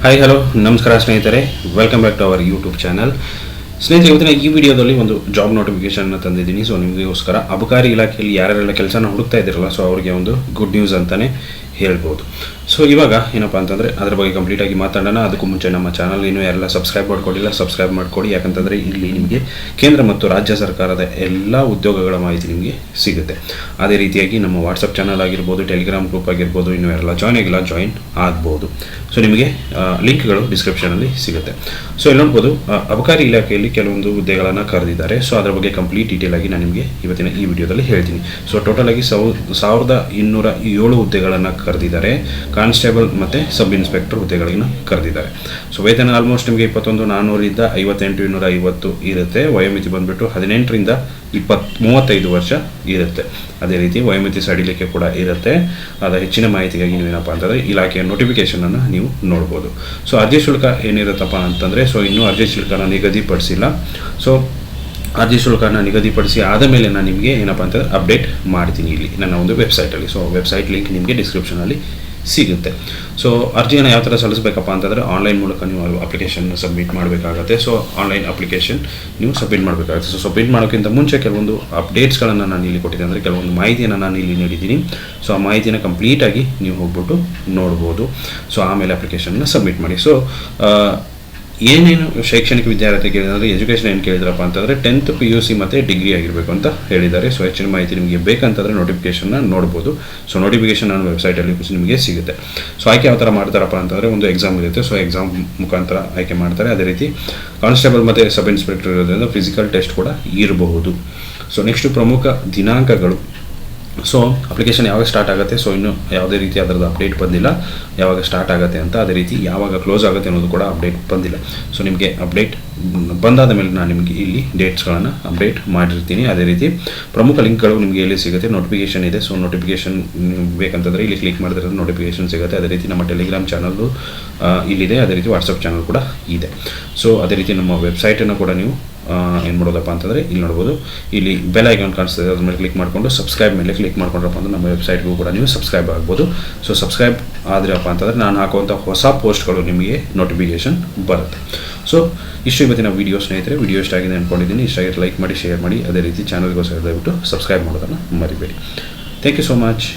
Hi hello ನಮಸ್ಕಾರ ಸ್ನೇಹಿತರೆ, welcome back to our YouTube channel. ಸ್ನೇಹಿತರೆ, ಇವತ್ತಿನ ಈ ವಿಡಿಯೋದಲ್ಲಿ ಒಂದು ಜಾಬ್ ನೋಟಿಫಿಕೇಶನ್ ತಂದಿದ್ದೀನಿ. ಸೊ ನಿಮಗೋಸ್ಕರ ಅಬಕಾರಿ ಇಲಾಖೆಯಲ್ಲಿ ಯಾರ್ಯಾರೆಲ್ಲ ಕೆಲಸನ ಹುಡುಕ್ತಾ ಇದ್ದೀರಲ್ಲ, ಸೊ ಅವರಿಗೆ ಒಂದು ಗುಡ್ ನ್ಯೂಸ್ ಅಂತಲೇ ಹೇಳ್ಬೋದು. ಸೊ ಇವಾಗ ಏನಪ್ಪ ಅಂತಂದರೆ ಅದರ ಬಗ್ಗೆ ಕಂಪ್ಲೀಟಾಗಿ ಮಾತಾಡೋಣ. ಅದಕ್ಕೂ ಮುಂಚೆ ನಮ್ಮ ಚಾನಲ್ ಇನ್ನೂ ಯಾರೆಲ್ಲ ಸಬ್ಸ್ಕ್ರೈಬ್ ಮಾಡ್ಕೊಂಡಿಲ್ಲ, ಸಬ್ಸ್ಕ್ರೈಬ್ ಮಾಡಿಕೊಡಿ. ಯಾಕಂತಂದರೆ ಇಲ್ಲಿ ನಿಮಗೆ ಕೇಂದ್ರ ಮತ್ತು ರಾಜ್ಯ ಸರ್ಕಾರದ ಎಲ್ಲ ಉದ್ಯೋಗಗಳ ಮಾಹಿತಿ ನಿಮಗೆ ಸಿಗುತ್ತೆ. ಅದೇ ರೀತಿಯಾಗಿ ನಮ್ಮ ವಾಟ್ಸಪ್ ಚಾನಲ್ ಆಗಿರ್ಬೋದು, ಟೆಲಿಗ್ರಾಮ್ ಗ್ರೂಪ್ ಆಗಿರ್ಬೋದು, ಇನ್ನೂ ಯಾರೆಲ್ಲ ಜಾಯ್ನ್ ಆಗಿಲ್ಲ ಜಾಯಿನ್ ಆಗ್ಬೋದು. ಸೊ ನಿಮಗೆ ಲಿಂಕ್ಗಳು ಡಿಸ್ಕ್ರಿಪ್ಷನಲ್ಲಿ ಸಿಗುತ್ತೆ. ಸೊ ಇಲ್ಲಿ ನೋಡ್ಬೋದು, ಅಬಕಾರಿ ಇಲಾಖೆಯಲ್ಲಿ ಕೆಲವೊಂದು ಹುದ್ದೆಗಳನ್ನು ಕರೆದಿದ್ದಾರೆ. ಸೊ ಅದರ ಬಗ್ಗೆ ಕಂಪ್ಲೀಟ್ ಡೀಟೇಲ್ ಆಗಿ ನಾನು ನಿಮಗೆ ಇವತ್ತಿನ ಈ ವಿಡಿಯೋದಲ್ಲಿ ಹೇಳ್ತೀನಿ. ಸೊ ಟೋಟಲಾಗಿ 1207 ಹುದ್ದೆಗಳನ್ನು ಕರೆದಿದ್ದಾರೆ. ಕಾನ್ಸ್ಟೇಬಲ್ ಮತ್ತು ಸಬ್ ಇನ್ಸ್ಪೆಕ್ಟರ್ ಹುದ್ದೆಗಳನ್ನು ಕರೆದಿದ್ದಾರೆ. ಸೊ ವೇತನ ಆಲ್ಮೋಸ್ಟ್ ನಿಮಗೆ 21,400 58,250 ಇರುತ್ತೆ. ವಯೋಮಿತಿ ಬಂದುಬಿಟ್ಟು 18ರಿಂದ 35 ವರ್ಷ ಇರುತ್ತೆ. ಅದೇ ರೀತಿ ವಯೋಮಿತಿ ಸಡಿಲಿಕೆ ಕೂಡ ಇರುತ್ತೆ. ಅದರ ಹೆಚ್ಚಿನ ಮಾಹಿತಿಗಾಗಿ ನೀವೇನಪ್ಪ ಅಂತಂದರೆ ಇಲಾಖೆಯ ನೋಟಿಫಿಕೇಷನನ್ನು ನೀವು ನೋಡ್ಬೋದು. ಸೊ ಅರ್ಜಿ ಶುಲ್ಕ ಏನಿರುತ್ತಪ್ಪ ಅಂತಂದರೆ, ಸೊ ಇನ್ನೂ ಅರ್ಜಿ ಶುಲ್ಕನ ನಿಗದಿಪಡಿಸಿಲ್ಲ. ಸೊ ಅರ್ಜಿ ಶುಲ್ಕನ ನಿಗದಿಪಡಿಸಿ ಆದ ಮೇಲೆ ನಾನು ನಿಮಗೆ ಏನಪ್ಪ ಅಂತಂದರೆ ಅಪ್ಡೇಟ್ ಮಾಡ್ತೀನಿ ಇಲ್ಲಿ ನನ್ನ ಒಂದು ವೆಬ್ಸೈಟಲ್ಲಿ. ಸೊ ವೆಬ್ಸೈಟ್ ಲಿಂಕ್ ನಿಮಗೆ ಡಿಸ್ಕ್ರಿಪ್ಷನಲ್ಲಿ ಸಿಗುತ್ತೆ. ಸೊ ಅರ್ಜಿಯನ್ನು ಯಾವ ಥರ ಸಲ್ಲಿಸಬೇಕಪ್ಪ ಅಂತಂದರೆ ಆನ್ಲೈನ್ ಮೂಲಕ ನೀವು ಅಪ್ಲಿಕೇಶನ್ ಸಬ್ಮಿಟ್ ಮಾಡಬೇಕಾಗತ್ತೆ. ಸೊ ಆನ್ಲೈನ್ ಅಪ್ಲಿಕೇಶನ್ ನೀವು ಸಬ್ಮಿಟ್ ಮಾಡಬೇಕಾಗುತ್ತೆ. ಸೊ ಸಬ್ಮಿಟ್ ಮಾಡೋಕ್ಕಿಂತ ಮುಂಚೆ ಕೆಲವೊಂದು ಅಪ್ಡೇಟ್ಸ್ಗಳನ್ನು ನಾನು ಇಲ್ಲಿ ಕೊಟ್ಟಿದ್ದೆ, ಅಂದರೆ ಕೆಲವೊಂದು ಮಾಹಿತಿಯನ್ನು ನಾನು ಇಲ್ಲಿ ನೀಡಿದ್ದೀನಿ. ಸೊ ಆ ಮಾಹಿತಿನ ಕಂಪ್ಲೀಟಾಗಿ ನೀವು ಹೋಗ್ಬಿಟ್ಟು ನೋಡ್ಬೋದು. ಸೊ ಆಮೇಲೆ ಅಪ್ಲಿಕೇಶನ್ನ ಸಬ್ಮಿಟ್ ಮಾಡಿ. ಸೊ ಏನೇನು ಶೈಕ್ಷಣಿಕ ವಿದ್ಯಾರ್ಥಿ ಕೇಳಿದ್ರೆ ಎಜುಕೇಷನ್ ಏನು ಕೇಳಿದ್ರಪ್ಪ ಅಂತಂದರೆ 10th PUC ಮತ್ತು ಡಿಗ್ರಿ ಆಗಿರಬೇಕು ಅಂತ ಹೇಳಿದ್ದಾರೆ. ಸೊ ಹೆಚ್ಚಿನ ಮಾಹಿತಿ ನಿಮಗೆ ಬೇಕಂತಂದರೆ ನೋಟಿಫಿಕೇಷನ್ನ ನೋಡ್ಬೋದು. ಸೊ ನೋಟಿಫಿಕೇಷನ್ ನನ್ನ ವೆಬ್ಸೈಟಲ್ಲಿ ನಿಮಗೆ ಸಿಗುತ್ತೆ. ಸೊ ಆಯ್ಕೆ ಯಾವ ಥರ ಮಾಡ್ತಾರಪ್ಪ ಅಂತಂದರೆ ಒಂದು ಎಕ್ಸಾಮ್ ಇರುತ್ತೆ. ಸೊ ಎಕ್ಸಾಮ್ ಮುಖಾಂತರ ಆಯ್ಕೆ ಮಾಡ್ತಾರೆ. ಅದೇ ರೀತಿ ಕಾನ್ಸ್ಟೇಬಲ್ ಮತ್ತು ಸಬ್ ಇನ್ಸ್ಪೆಕ್ಟರ್ ಇರೋದ್ರಿಂದ ಫಿಸಿಕಲ್ ಟೆಸ್ಟ್ ಕೂಡ ಇರಬಹುದು. ಸೊ ನೆಕ್ಸ್ಟು ಪ್ರಮುಖ ದಿನಾಂಕಗಳು. ಸೊ ಅಪ್ಲಿಕೇಶನ್ ಯಾವಾಗ ಸ್ಟಾರ್ಟ್ ಆಗುತ್ತೆ, ಸೊ ಇನ್ನೂ ಯಾವುದೇ ರೀತಿ ಅದರದ್ದು ಅಪ್ಡೇಟ್ ಬಂದಿಲ್ಲ, ಯಾವಾಗ ಸ್ಟಾರ್ಟ್ ಆಗುತ್ತೆ ಅಂತ. ಅದೇ ರೀತಿ ಯಾವಾಗ ಕ್ಲೋಸ್ ಆಗುತ್ತೆ ಅನ್ನೋದು ಕೂಡ ಅಪ್ಡೇಟ್ ಬಂದಿಲ್ಲ. ಸೊ ನಿಮಗೆ ಅಪ್ಡೇಟ್ ಬಂದಾದ ಮೇಲೆ ನಾನು ನಿಮಗೆ ಇಲ್ಲಿ ಡೇಟ್ಸ್ಗಳನ್ನು ಅಪ್ಡೇಟ್ ಮಾಡಿರ್ತೀನಿ. ಅದೇ ರೀತಿ ಪ್ರಮುಖ ಲಿಂಕ್ಗಳು ನಿಮಗೆ ಎಲ್ಲಿ ಸಿಗುತ್ತೆ, ನೋಟಿಫಿಕೇಷನ್ ಇದೆ. ಸೊ ನೋಟಿಫಿಕೇಷನ್ ಬೇಕಂತಂದರೆ ಇಲ್ಲಿ ಕ್ಲಿಕ್ ಮಾಡಿದ್ರೆ ನೋಟಿಫಿಕೇಷನ್ ಸಿಗುತ್ತೆ. ಅದೇ ರೀತಿ ನಮ್ಮ ಟೆಲಿಗ್ರಾಮ್ ಚಾನಲ್ಲು ಇಲ್ಲಿದೆ. ಅದೇ ರೀತಿ ವಾಟ್ಸಪ್ ಚಾನಲ್ ಕೂಡ ಇದೆ. ಸೊ ಅದೇ ರೀತಿ ನಮ್ಮ ವೆಬ್ಸೈಟನ್ನು ಕೂಡ ನೀವು ಏನು ಮಾಡೋದಪ್ಪ ಅಂತಂದರೆ ಇಲ್ಲಿ ನೋಡ್ಬೋದು, ಇಲ್ಲಿ ಬೆಲ್ ಐಕಾನ್ ಕಾಣಿಸ್ತದೆ, ಅದ್ರ ಮೇಲೆ ಕ್ಲಿಕ್ ಮಾಡಿಕೊಂಡು ಸಬ್ಸ್ಕ್ರೈಬ್ ಮೇಲೆ ಕ್ಲಿಕ್ ಮಾಡ್ಕೊಂಡ್ರಪ್ಪ ಅಂದರೆ ನಮ್ಮ ವೆಬ್ಸೈಟ್ಗೂ ಕೂಡ ನೀವು ಸಬ್ಸ್ಕ್ರೈಬ್ ಆಗ್ಬೋದು. ಸೊ ಸಬ್ಸ್ಕ್ರೈಬ್ ಆದ್ರಪ್ಪ ಅಂತಂದರೆ ನಾನು ಹಾಕುವಂಥ ಹೊಸ ಪೋಸ್ಟ್ಗಳು ನಿಮಗೆ ನೋಟಿಫಿಕೇಷನ್ ಬರುತ್ತೆ. ಸೊ ಇಷ್ಟು ಇವತ್ತಿನ ವೀಡಿಯೋ ಸ್ನೇಹಿತರೆ. ವಿಡಿಯೋ ಇಷ್ಟ ಆಗಿದೆ ಅಂದ್ಕೊಂಡಿದ್ದೀನಿ. ಇಷ್ಟ ಆಗಿದ್ರೆ ಲೈಕ್ ಮಾಡಿ, ಶೇರ್ ಮಾಡಿ. ಅದೇ ರೀತಿ ಚಾನಲ್ಗೋಸ್ಕರ ದಯವಿಟ್ಟು ಸಬ್ಸ್ಕ್ರೈಬ್ ಮಾಡೋದನ್ನು ಮರಿಬೇಡಿ. Thank you so much.